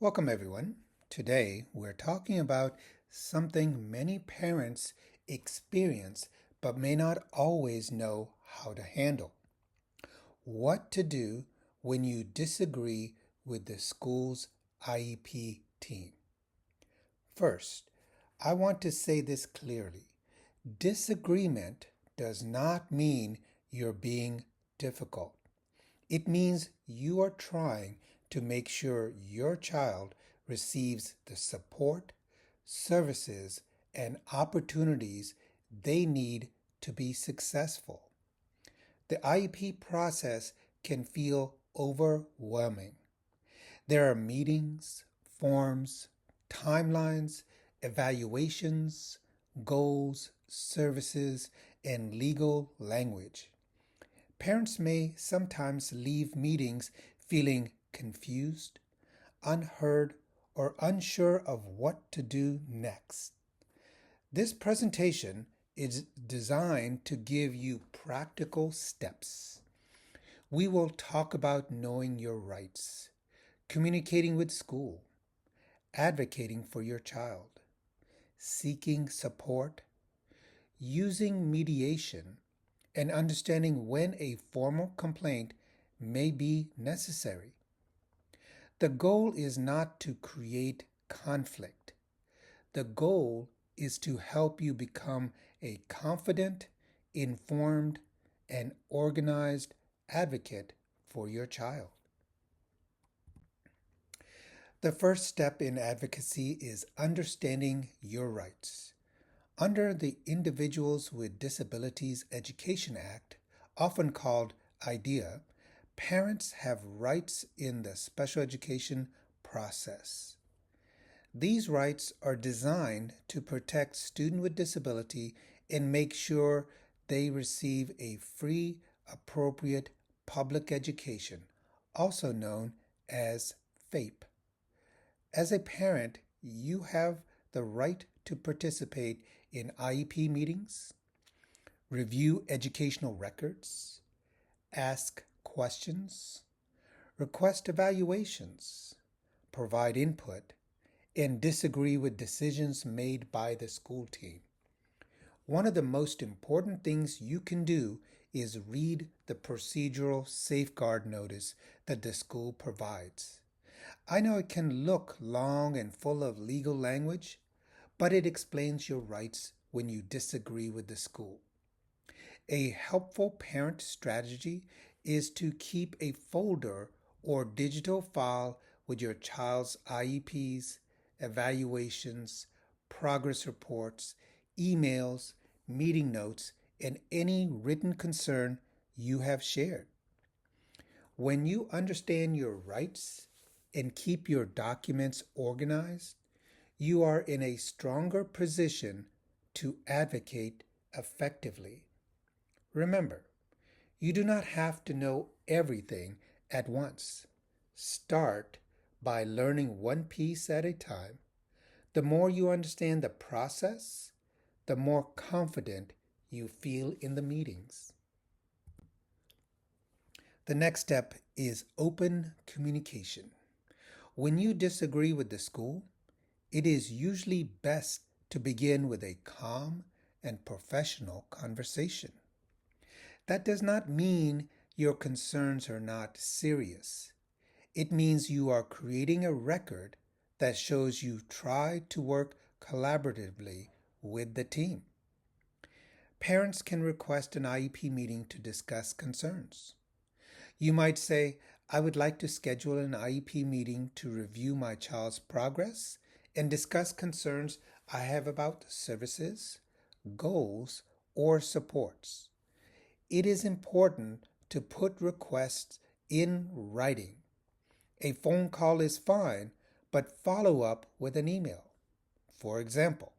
Welcome, everyone. Today, we're talking about something many parents experience but may not always know how to handle. What to do when you disagree with the school's IEP team. First, I want to say this clearly. Disagreement does not mean you're being difficult. It means you are trying to make sure your child receives the support, services, and opportunities they need to be successful. The IEP process can feel overwhelming. There are meetings, forms, timelines, evaluations, goals, services, and legal language. Parents may sometimes leave meetings feeling confused, unheard, or unsure of what to do next. This presentation is designed to give you practical steps. We will talk about knowing your rights, communicating with school, advocating for your child, seeking support, using mediation, and understanding when a formal complaint may be necessary. The goal is not to create conflict. The goal is to help you become a confident, informed, and organized advocate for your child. The first step in advocacy is understanding your rights. Under the Individuals with Disabilities Education Act, often called IDEA, parents have rights in the special education process. These rights are designed to protect students with disability and make sure they receive a free, appropriate public education, also known as FAPE. As a parent, you have the right to participate in IEP meetings, review educational records, ask questions, request evaluations, provide input, and disagree with decisions made by the school team. One of the most important things you can do is read the procedural safeguard notice that the school provides. I know it can look long and full of legal language, but it explains your rights when you disagree with the school. A helpful parent strategy is to keep a folder or digital file with your child's IEPs, evaluations, progress reports, emails, meeting notes, and any written concern you have shared. When you understand your rights and keep your documents organized, you are in a stronger position to advocate effectively. Remember, you do not have to know everything at once. Start by learning one piece at a time. The more you understand the process, the more confident you feel in the meetings. The next step is open communication. When you disagree with the school, it is usually best to begin with a calm and professional conversation. That does not mean your concerns are not serious. It means you are creating a record that shows you tried to work collaboratively with the team. Parents can request an IEP meeting to discuss concerns. You might say, I would like to schedule an IEP meeting to review my child's progress and discuss concerns I have about services, goals, or supports. It is important to put requests in writing. A phone call is fine, but follow up with an email. For example,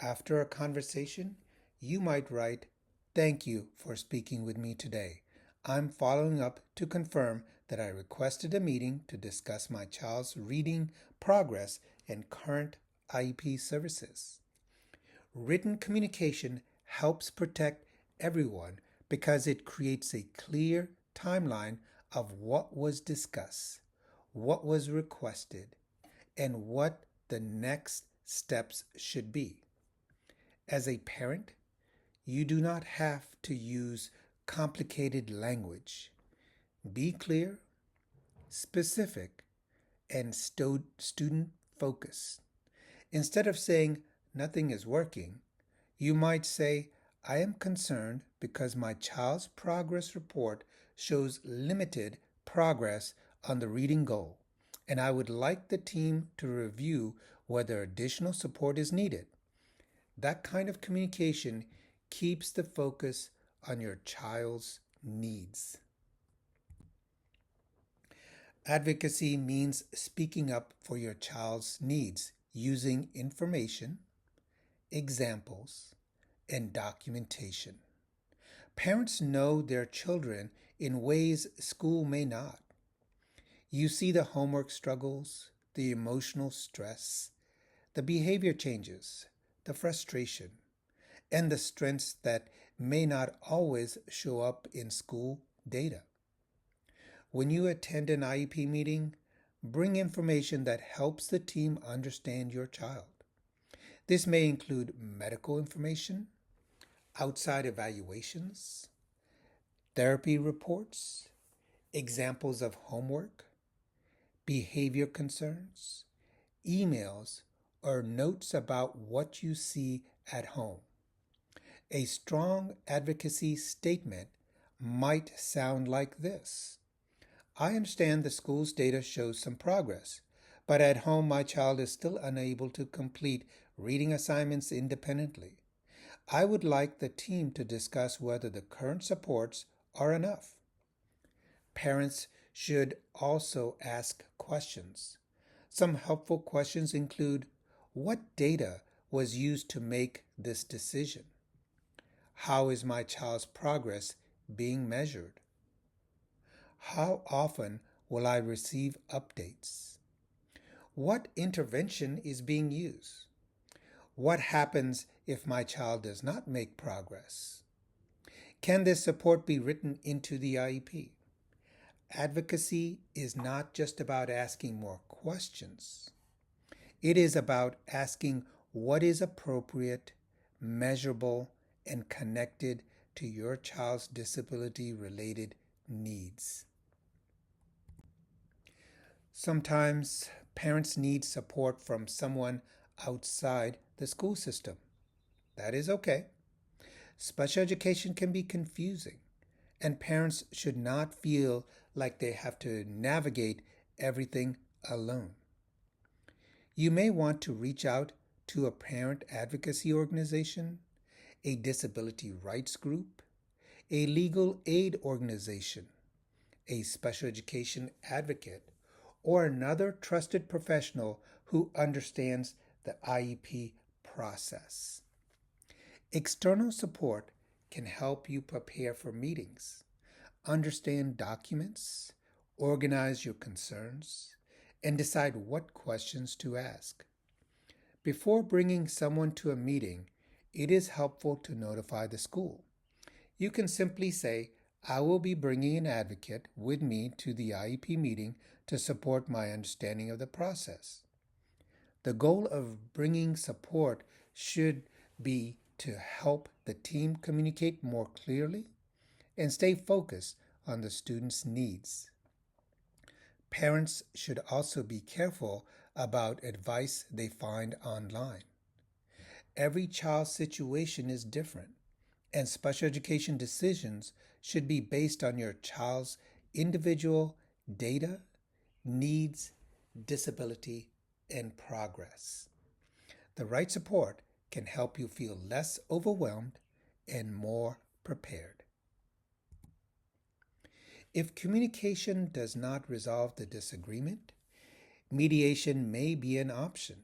after a conversation, you might write, "Thank you for speaking with me today. I'm following up to confirm that I requested a meeting to discuss my child's reading progress and current IEP services." Written communication helps protect everyone because it creates a clear timeline of what was discussed, what was requested, and what the next steps should be. As a parent, you do not have to use complicated language. Be clear, specific, and student focused. Instead of saying nothing is working, you might say, I am concerned because my child's progress report shows limited progress on the reading goal, and I would like the team to review whether additional support is needed. That kind of communication keeps the focus on your child's needs. Advocacy means speaking up for your child's needs using information, examples, and documentation. Parents know their children in ways school may not. You see the homework struggles, the emotional stress, the behavior changes, the frustration, and the strengths that may not always show up in school data. When you attend an IEP meeting, bring information that helps the team understand your child. This may include medical information, outside evaluations, therapy reports, examples of homework, behavior concerns, emails, or notes about what you see at home. A strong advocacy statement might sound like this. I understand the school's data shows some progress, but at home my child is still unable to complete reading assignments independently. I would like the team to discuss whether the current supports are enough. Parents should also ask questions. Some helpful questions include, what data was used to make this decision? How is my child's progress being measured? How often will I receive updates? What intervention is being used? What happens if my child does not make progress? Can this support be written into the IEP? Advocacy is not just about asking more questions. It is about asking what is appropriate, measurable, and connected to your child's disability-related needs. Sometimes parents need support from someone outside the school system. That is okay. Special education can be confusing, and parents should not feel like they have to navigate everything alone. You may want to reach out to a parent advocacy organization, a disability rights group, a legal aid organization, a special education advocate, or another trusted professional who understands the IEP process. External support can help you prepare for meetings, understand documents, organize your concerns, and decide what questions to ask. Before bringing someone to a meeting, it is helpful to notify the school. You can simply say, I will be bringing an advocate with me to the IEP meeting to support my understanding of the process. The goal of bringing support should be to help the team communicate more clearly and stay focused on the student's needs. Parents should also be careful about advice they find online. Every child's situation is different, and special education decisions should be based on your child's individual data, needs, disability, and progress. The right support can help you feel less overwhelmed and more prepared. If communication does not resolve the disagreement, mediation may be an option.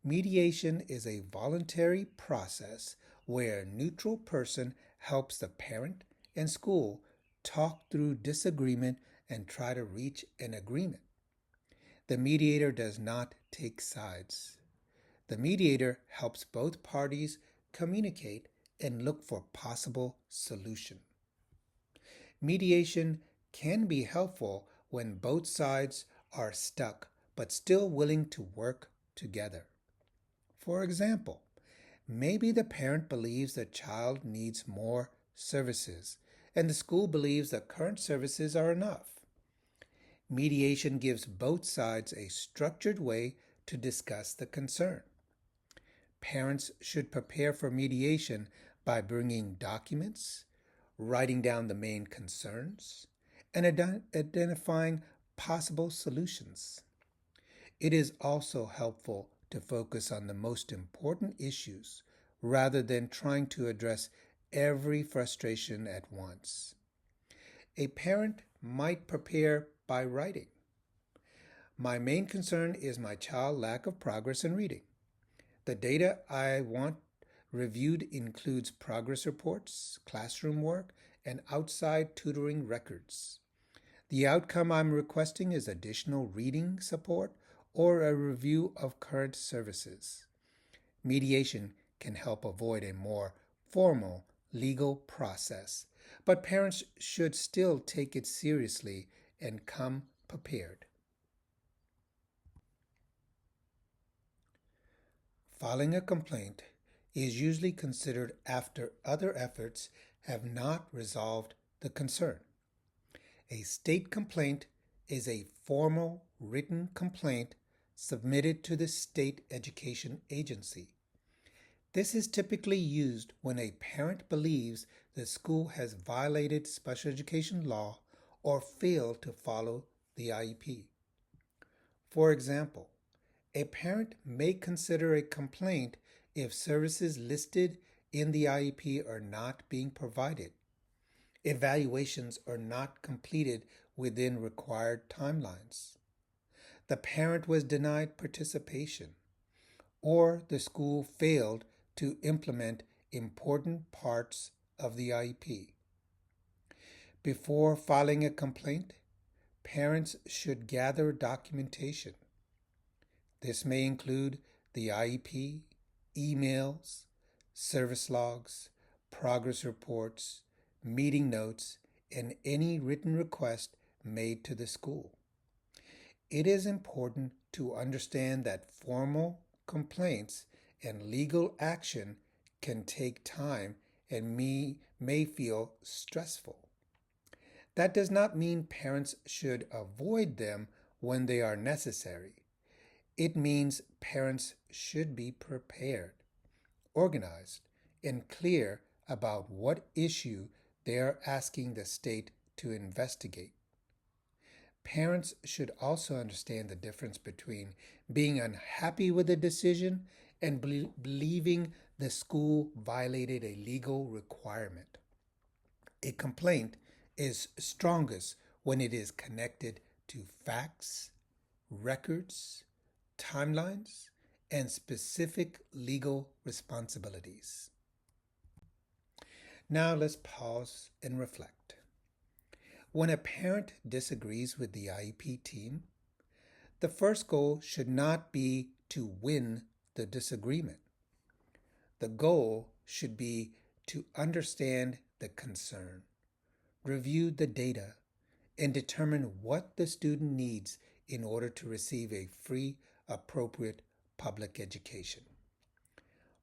Mediation is a voluntary process where a neutral person helps the parent and school talk through disagreement and try to reach an agreement. The mediator does not take sides. The mediator helps both parties communicate and look for possible solution. Mediation can be helpful when both sides are stuck but still willing to work together. For example, maybe the parent believes the child needs more services, and the school believes the current services are enough. Mediation gives both sides a structured way to discuss the concern. Parents should prepare for mediation by bringing documents, writing down the main concerns, and identifying possible solutions. It is also helpful to focus on the most important issues rather than trying to address every frustration at once. A parent might prepare by writing. My main concern is my child's lack of progress in reading. The data I want reviewed includes progress reports, classroom work, and outside tutoring records. The outcome I'm requesting is additional reading support or a review of current services. Mediation can help avoid a more formal legal process, but parents should still take it seriously and come prepared. Filing a complaint is usually considered after other efforts have not resolved the concern. A state complaint is a formal written complaint submitted to the state education agency. This is typically used when a parent believes the school has violated special education law or failed to follow the IEP. For example, a parent may consider a complaint if services listed in the IEP are not being provided, evaluations are not completed within required timelines, the parent was denied participation, or the school failed to implement important parts of the IEP. Before filing a complaint, parents should gather documentation. This may include the IEP, emails, service logs, progress reports, meeting notes, and any written request made to the school. It is important to understand that formal complaints and legal action can take time and may feel stressful. That does not mean parents should avoid them when they are necessary. It means parents should be prepared, organized, and clear about what issue they are asking the state to investigate. Parents should also understand the difference between being unhappy with a decision and believing the school violated a legal requirement. A complaint is strongest when it is connected to facts, records, timelines, and specific legal responsibilities. Now let's pause and reflect. When a parent disagrees with the IEP team, the first goal should not be to win the disagreement. The goal should be to understand the concern, review the data, and determine what the student needs in order to receive a free, appropriate public education.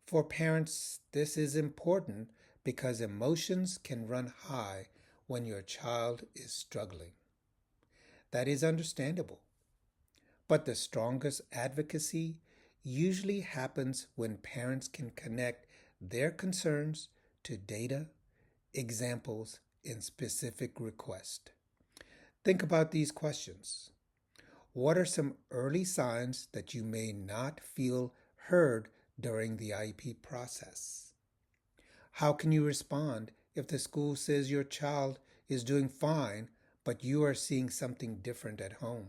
For parents, this is important because emotions can run high when your child is struggling. That is understandable. But the strongest advocacy usually happens when parents can connect their concerns to data, examples, and specific requests. Think about these questions. What are some early signs that you may not feel heard during the IEP process? How can you respond if the school says your child is doing fine, but you are seeing something different at home?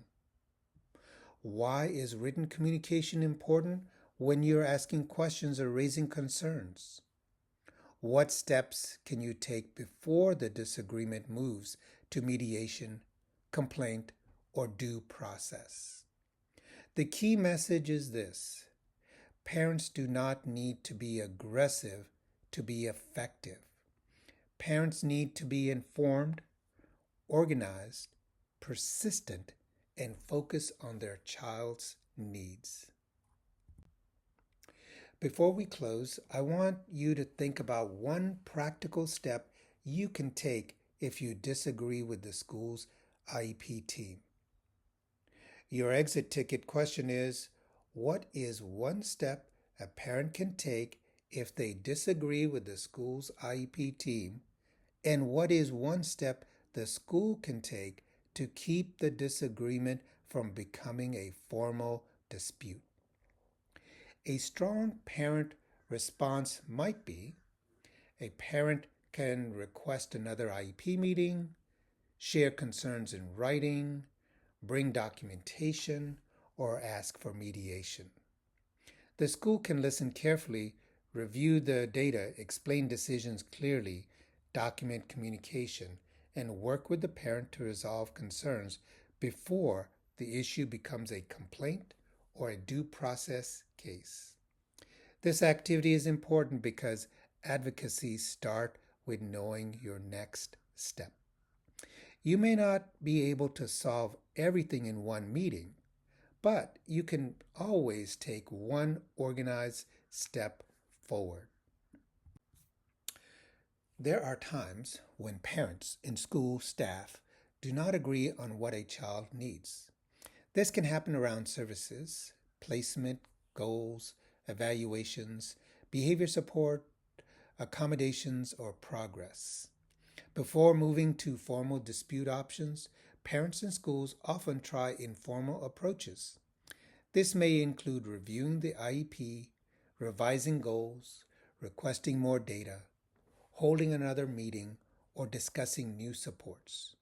Why is written communication important when you're asking questions or raising concerns? What steps can you take before the disagreement moves to mediation, complaint, or due process? The key message is this: parents do not need to be aggressive to be effective. Parents need to be informed, organized, persistent, and focus on their child's needs. Before we close, I want you to think about one practical step you can take if you disagree with the school's IEP team. Your exit ticket question is, what is one step a parent can take if they disagree with the school's IEP team? And what is one step the school can take to keep the disagreement from becoming a formal dispute? A strong parent response might be, a parent can request another IEP meeting, share concerns in writing, bring documentation, or ask for mediation. The school can listen carefully, review the data, explain decisions clearly, document communication, and work with the parent to resolve concerns before the issue becomes a complaint or a due process case. This activity is important because advocacy starts with knowing your next step. You may not be able to solve everything in one meeting, but you can always take one organized step forward. There are times when parents and school staff do not agree on what a child needs. This can happen around services, placement, goals, evaluations, behavior support, accommodations, or progress. Before moving to formal dispute options, parents and schools often try informal approaches. This may include reviewing the IEP, revising goals, requesting more data, holding another meeting, or discussing new supports.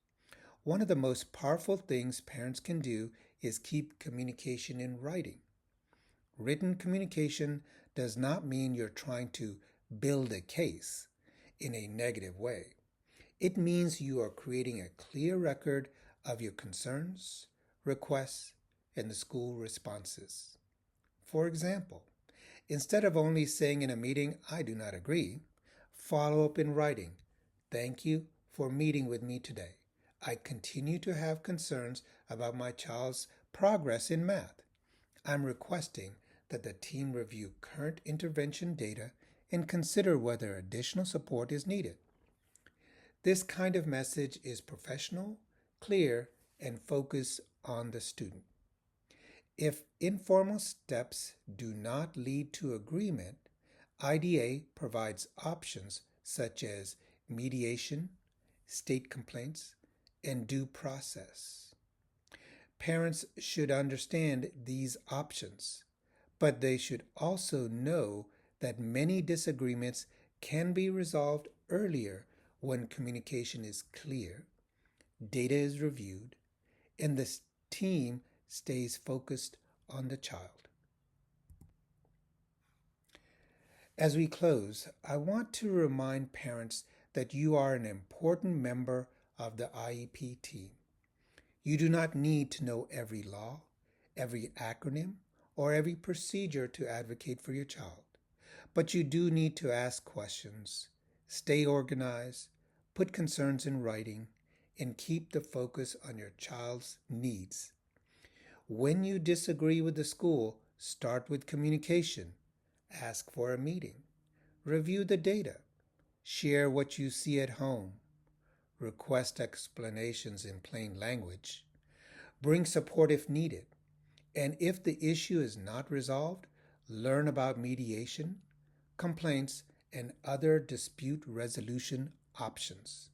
One of the most powerful things parents can do is keep communication in writing. Written communication does not mean you're trying to build a case in a negative way. It means you are creating a clear record of your concerns, requests, and the school responses. For example, instead of only saying in a meeting, "I do not agree," follow up in writing. "Thank you for meeting with me today. I continue to have concerns about my child's progress in math. I'm requesting that the team review current intervention data and consider whether additional support is needed." This kind of message is professional, clear, and focused on the student. If informal steps do not lead to agreement, IDA provides options such as mediation, state complaints, and due process. Parents should understand these options, but they should also know that many disagreements can be resolved earlier when communication is clear, data is reviewed, and the team stays focused on the child. As we close, I want to remind parents that you are an important member of the IEP team. You do not need to know every law, every acronym, or every procedure to advocate for your child, but you do need to ask questions, stay organized, put concerns in writing, and keep the focus on your child's needs. When you disagree with the school, start with communication. Ask for a meeting. Review the data. Share what you see at home. Request explanations in plain language. Bring support if needed. And if the issue is not resolved, learn about mediation, complaints, and other dispute resolution options.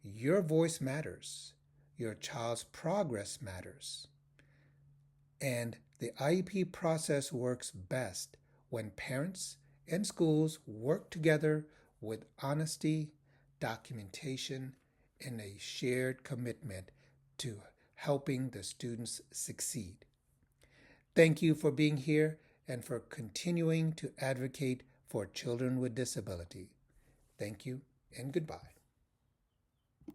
Your voice matters. Your child's progress matters. And the IEP process works best when parents and schools work together with honesty, documentation, and a shared commitment to helping the students succeed. Thank you for being here and for continuing to advocate for children with disability. Thank you and goodbye.